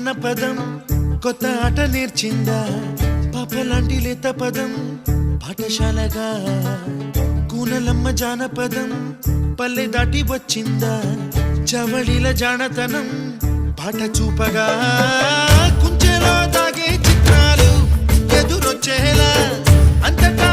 అన్న పదం కొత్త ఆట నేర్చిందా పాపలాంటి లేత పదం పాఠశాలగా కూనలమ్మ జానపదం పల్లె దాటి వచ్చిందా చవళిల జానతనం పాట చూపగా కుంచెలో దాగే చిత్రాలు ఎదురొచ్చేలా అంతటా